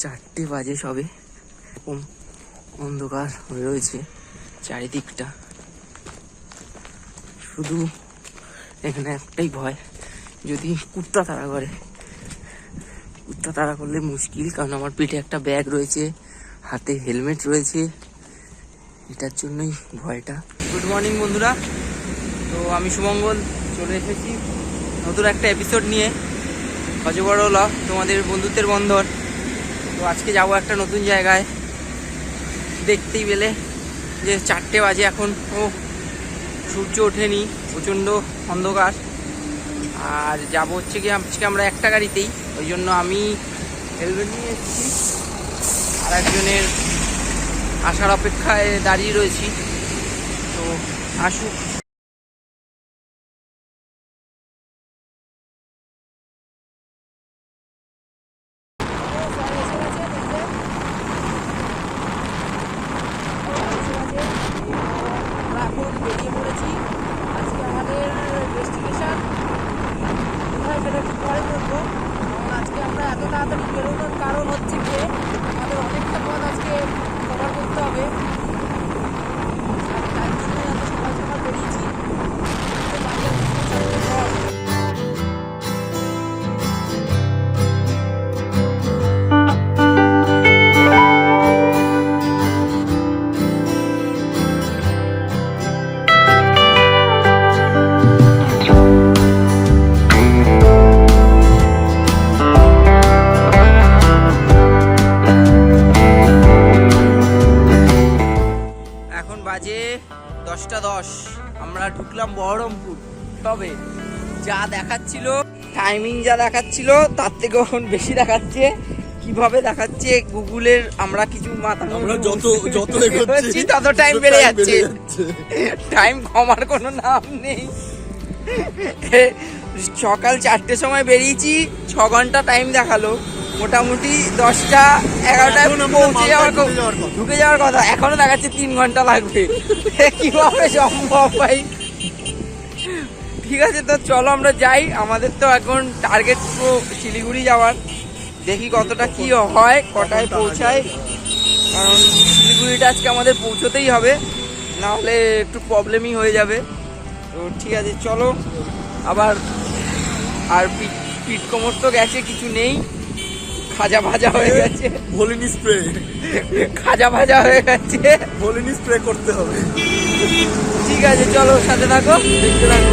4টে বাজে সবে, অন্ধকার হয়ে রয়েছে চারিদিকটা। শুধু এখানে একটাই ভয়, যদি কুত্তা তাড়া করে। কুত্তা তাড়া করলে মুশকিল, কারণ আমার পিঠে একটা ব্যাগ রয়েছে, হাতে হেলমেট রয়েছে, এটার জন্যই ভয়টা। গুড মর্নিং বন্ধুরা, তো আমি সুমঙ্গল চলে এসেছি নতুন একটা এপিসোড নিয়ে, অজবরওয়ালা তোমাদের বন্ধুত্বের বন্ধন। তো আজকে যাব একটা নতুন জায়গায়। দেখতেই পেলে যে 4টে বাজে এখন, সূর্য ওঠেনি, প্রচণ্ড অন্ধকার। আর যাব হচ্ছে কি আজকে আমরা একটা গাড়িতেই, ওই জন্য আমি হেলমেট নিয়ে এসেছি, আর একজনের আসার অপেক্ষায় দাঁড়িয়ে রয়েছি। তো আসুক। কারণ হচ্ছে যে আমাদের অনেকটা পথ আজকে কভার করতে হবে, তাই জন্য এত সকাল সকাল বেরিয়েছি। বাজে 10টা 10, আমরা ঢুকলাম বহরমপুর। তবে যা দেখাচ্ছিল, টাইমিং যা দেখাচ্ছিল তার থেকে এখন বেশি দেখাচ্ছে। কিভাবে দেখাচ্ছে গুগলের, আমরা কিছু মাথা যত এগোচ্ছি তত টাইম বেড়ে যাচ্ছে, টাইম কমার কোনো নাম নেই। সকাল 4টের সময় বেরিয়েছি, 6 ঘন্টা টাইম দেখালো। মোটামুটি 10টা 11টায় পৌঁছে ঢুকে যাওয়ার কথা, এখনো দেখাচ্ছে 3 ঘন্টা লাগবে। কিভাবে সম্ভব ভাই? ঠিক আছে, তো চলো আমরা যাই। আমাদের তো এখন টার্গেট পুরো শিলিগুড়ি যাওয়ার। দেখি কতটা কি হয়, কটায় পৌঁছায়, কারণ শিলিগুড়িটা আজকে আমাদের পৌঁছতেই হবে, নাহলে একটু প্রবলেমই হয়ে যাবে। তো ঠিক আছে চলো। আবার আর পিঠ কোমর তো গেছে, কিছু নেই, খাজা ভাজা হয়ে গেছে। ভলিনি স্প্রে, খাজা ভাজা হয়ে গেছে, ভলিনি স্প্রে করতে হবে। ঠিক আছে চলো, সাথে থাকো, দেখতে থাকো।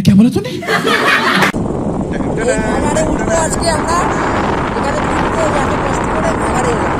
क्या बोला तूने? আজকে আমরা এখানে ঘুরতে এত কষ্ট করে ভাগাড়ে এলাম।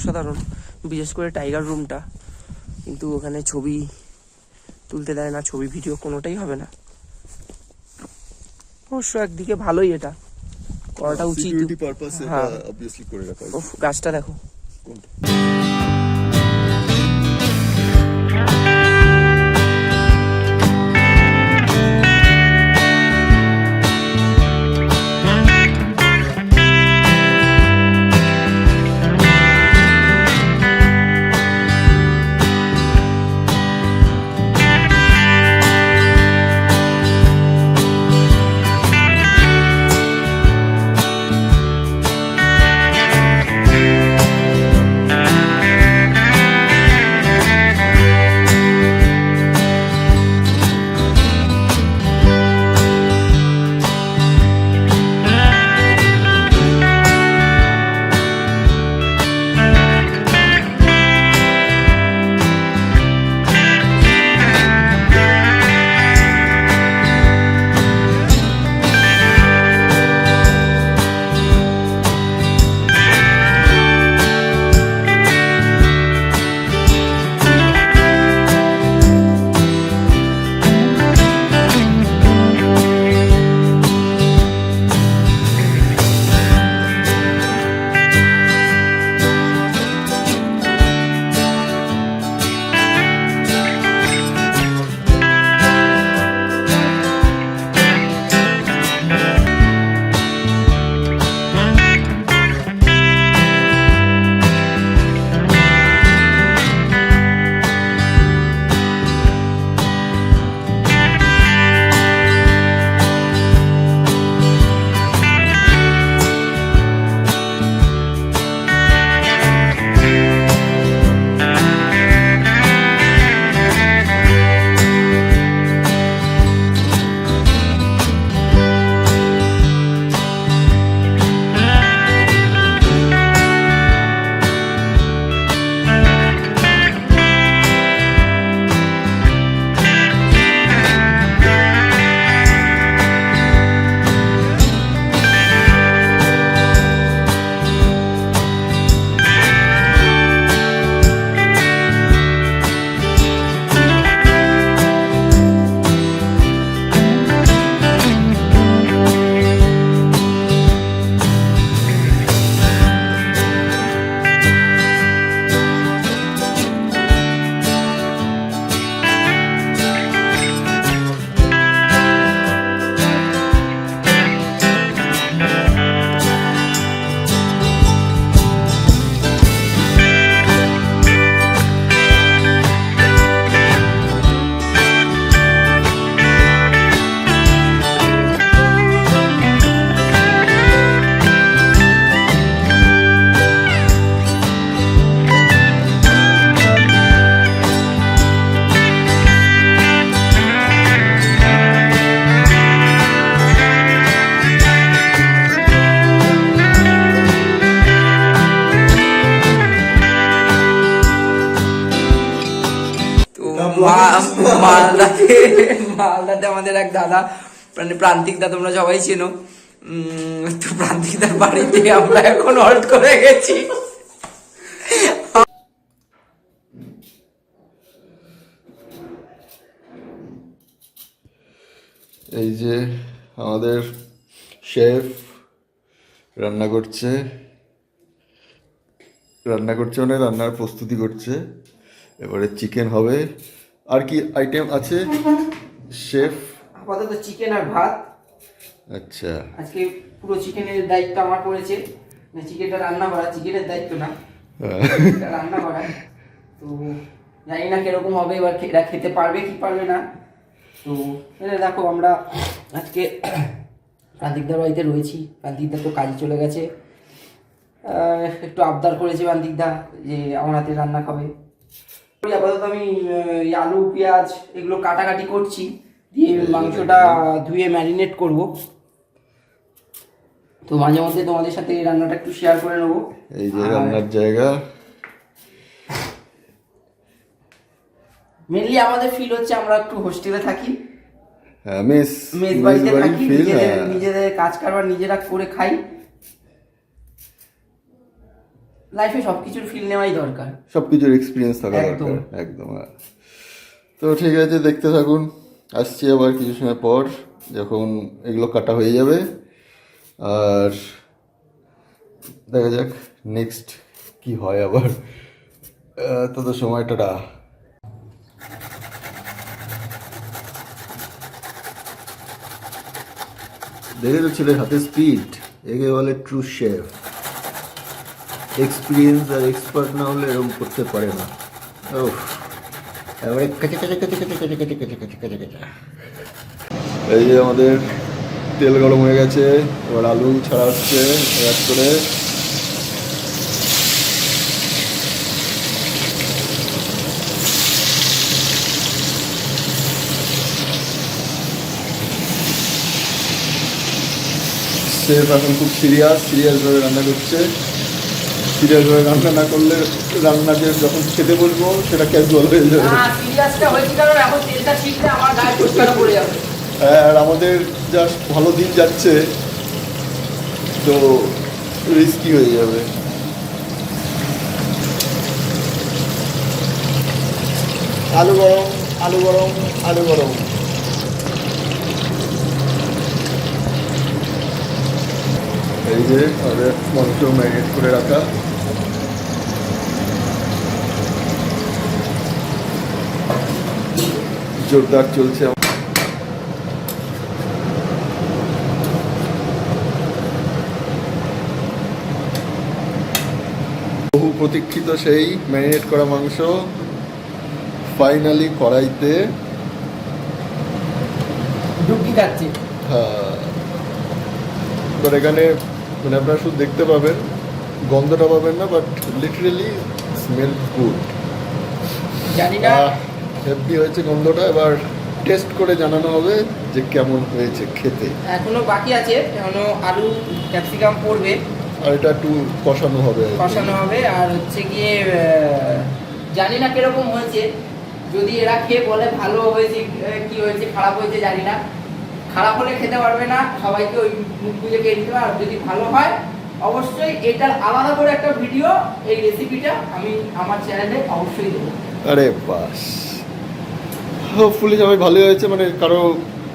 অসাধারণ, বিশেষ করে টাইগার রুমটা। কিন্তু ওখানে ছবি তুলতে দেয় না, ছবি ভিডিও কোনোটাই হবে না। অবশ্য একদিকে ভালোই, এটা করাটা উচিত। সিকিউরিটি পারপাসে হ্যাঁ। অবভিয়াসলি করে রাখা উফ, গাছটা দেখো। কোনটা? মালদাতে আমাদের এক দাদা, মানে প্রান্তিক দা, তোমরা সবাই চেনো। তো প্রান্তিক দার বাড়িতে আমরা এখন হল্ট করে গেছি। এই যে আমাদের শেফ রান্না করছে মানে রান্নার প্রস্তুতি করছে। এবারে চিকেন হবে। আর কি আইটেম আছে শেফ? আপাতত চিকেন আর ভাত। আচ্ছা, আজকে পুরো চিকেনের দায়িত্ব আমার পড়েছে। চিকেনটা রান্না করা, চিকেনের দায়িত্ব না, চিকেনটা রান্না করা। তো জানি না কিরকম হবে, এবার এরা খেতে পারবে কি পারবে না। তো দেখো, আমরা আজকে প্রান্তিকদার বাড়িতে রয়েছি। প্রান্তিকদা তো কাজে চলে গেছে। একটু আবদার করেছে প্রান্তিকদা যে আমার হাতে রান্না খাবে। আপাতত আমি আলু পেঁয়াজ এগুলো কাটাকাটি করছি, দিয়ে মাংসটা ধুয়ে ম্যারিনেট করব। তো মাঝে মধ্যে তোমাদের সাথে এই রান্নাটা একটু শেয়ার করে নেবো। এই যে রান্নার জায়গা। মেনলি আমাদের ফিল হচ্ছে আমরা একটু হোস্টেলে থাকি, মেস বাড়িতে থাকি, নিজেদের কাজ কারবার নিজেরা করে খাই। লাইফে সবকিছুর ফিল নেওয়াই দরকার। সবকিছুর এক্সপিরিয়েন্স থাকা একদম। দরকার, একদম। হ্যাঁ। তো ঠিক আছে, দেখতে থাকুন। আসছি আবার কিছু সময় পর, যখন এগুলো কাটা হয়ে যাবে। আর দেখা যাক নেক্সট কি হয় আবার। তত সময়টা দেখে তো ছেলের হাতে স্পিড, একে বলে ট্রু শেফ। এক্সপিরিয়েন্স আর এক্সপার্ট না হলে এরকম করতে পারে না। ও এবারে এই যে আমাদের তেল গরম হয়ে গেছে, এবার আলু ছাড়া হচ্ছে এক করে। শেফ এখন খুব সিরিয়াসভাবে রান্না করছে। সিরিয়াসভাবে রান্না না করলে রান্না যে যখন খেতে বলবো সেটা ক্যাজুয়াল হয়ে যাবে। সিরিয়াসটা হয়েছে কারণ এখন তেলটা ছিটলে আমার গায়ে ফুসকাটা পড়ে যাবে। হ্যাঁ, আর আমাদের জাস্ট ভালো দিন যাচ্ছে, তো রিস্কি হয়ে যাবে। আলু গরম, আলু গরম, আলু গরম। এই যে আমাদের মাংস ম্যারিনেট করে রাখা। জোরদার চলছে। বহু প্রতীক্ষিত সেই ম্যারিনেট করা মাংস ফাইনালি কড়াইতে ডুবকি খাচ্ছে। হ্যাঁ, এবার এখানে মানে আপনারা শুধু দেখতে পাবেন, গন্ধটা পাবেন না, বাট লিটারেলি স্মেল গুড। জানি না হেভি হয়েছে গন্ধটা। এবার টেস্ট করে জানানো হবে যে কেমন হয়েছে খেতে। এখনো বাকি আছে, এখনো আলু ক্যাপসিকাম পড়বে, আর এটা একটু কষানো হবে আর কি। কষানো হবে। আর হচ্ছে গিয়ে জানি না কিরকম হয়েছে, যদি এরা খেয়ে বলে ভালো হয়েছে কি হয়েছে খারাপ হয়েছে জানি না। খারাপ হলে খেতে পারবে না, সবাইকে ওই মুখ বুঝে খেয়ে দিতে হবে। আর যদি ভালো হয় অবশ্যই এটার আলাদা করে একটা ভিডিও, এই রেসিপিটা আমি আমার চ্যানেলে অবশ্যই দেবো। আরে বাস, হোপফুলি সবাই ভালোই হয়েছে। মানে কারো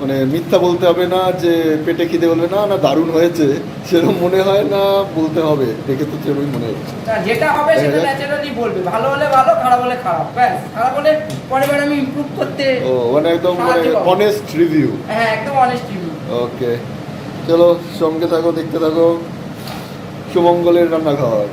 মানে মিথ্যা বলতে হবে না যে পেটে খিদে বলবে না না দারুণ হয়েছে, সেরকম মনে হয় না, বলতে হবে। দেখে তো সেরকমই মনে হচ্ছে। না, যেটা হবে সেটা ন্যাচারালি বলবে, ভালো হলে ভালো, খারাপ হলে খারাপ, ব্যাস। খারাপ হলে পরে বার আমি ইমপ্রুভ করতে। ও মানে একদম মানে অনেস্ট রিভিউ। হ্যাঁ, একদম অনেস্ট রিভিউ। ওকে, চলো সঙ্গে থাকো, দেখতে থাকো সুমঙ্গলের রান্নাঘর।